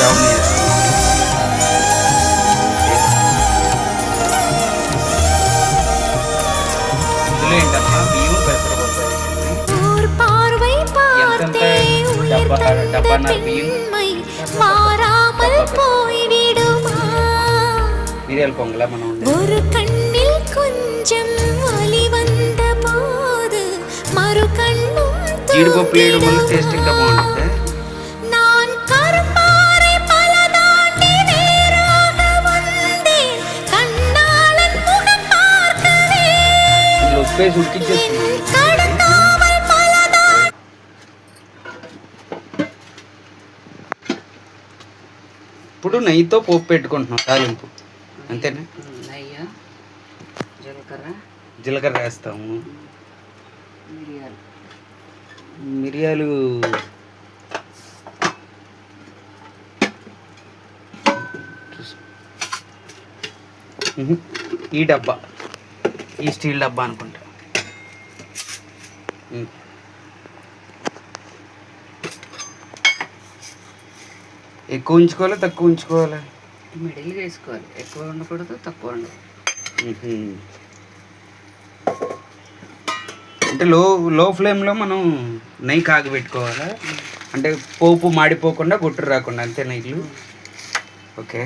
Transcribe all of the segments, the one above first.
Stove మీద ఇందులో ఏంటమ్మా బియ్యం పెసరపప్పు ఎంతంత డబ్బాన్నర బియ్యం మిరియాల పొంగలా మనం జీడిపప్పు వేయడం వల్ల టేస్ట్ ఇంకా బాగుంటుంది. ఉప్పేసి ఉడికిచ్చేస్తుంది. ఇప్పుడు నెయ్యితో పోపు పెట్టుకుంటున్నాం తాలింపు అంతేనా? జీలకర్ర వేస్తాము, మిరియాలు ఈ డబ్బా, ఈ స్టీల్ డబ్బా అనుకుంటా. ఎక్కువ ఉంచుకోవాలా తక్కువ ఉంచుకోవాలా? మిడిల్ వేసుకోవాలి, ఎక్కువ ఉండకూడదు తక్కువ ఉండదు. అంటే లో ఫ్లేమ్లో మనం నెయ్యి కాగబెట్టుకోవాలా? అంటే పోపు మాడిపోకుండా గుట్టు రాకుండా అంతే నెయ్యిలు. ఓకే.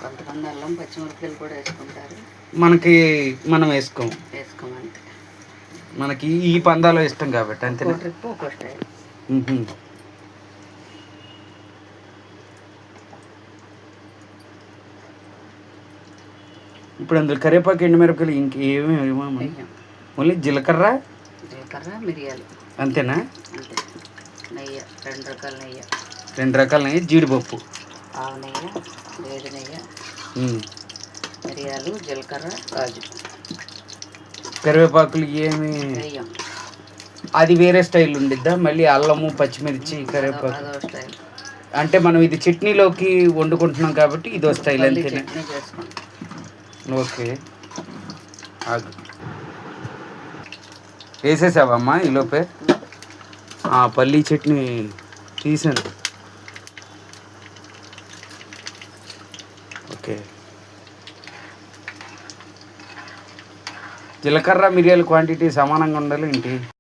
కొంతమంది అల్లం పచ్చిమిరపకాయలు కూడా వేసుకుంటారు. మనం వేసుకోమంతే. మనకి ఈ పందాలో ఇష్టం కాబట్టి అంతే. ఇప్పుడు అందులో కరివేపాకు ఎండుమిరపకాయలు ఇంకేమేమి? ఓన్లీ జీలకర్ర మిరియాలు అంతేనా? అంతే. నెయ్యి, 2 రకాల నెయ్యి. 2 రకాల నెయ్యి, జీడిపప్పు, ఆవు నెయ్యి, వేడి నెయ్యి, మిరియాలు, జీలకర్ర, కాజు. కరివేపాకులు ఏమి? అది వేరే స్టైల్ ఉండిద్దా? మళ్ళీ అల్లము పచ్చిమిర్చి కరివేపాకు స్టైల్. అంటే మనం ఇది చట్నీలోకి వండుకుంటున్నాం కాబట్టి ఇదో స్టైల్ అంతేనా? ఓకే. వేసేసావమ్మా ఈలోపే? పల్లీ చట్నీ తీసాను. ఓకే. జీలకర్ర మిరియాల క్వాంటిటీ సమానంగా ఉండాలి ఏంటి?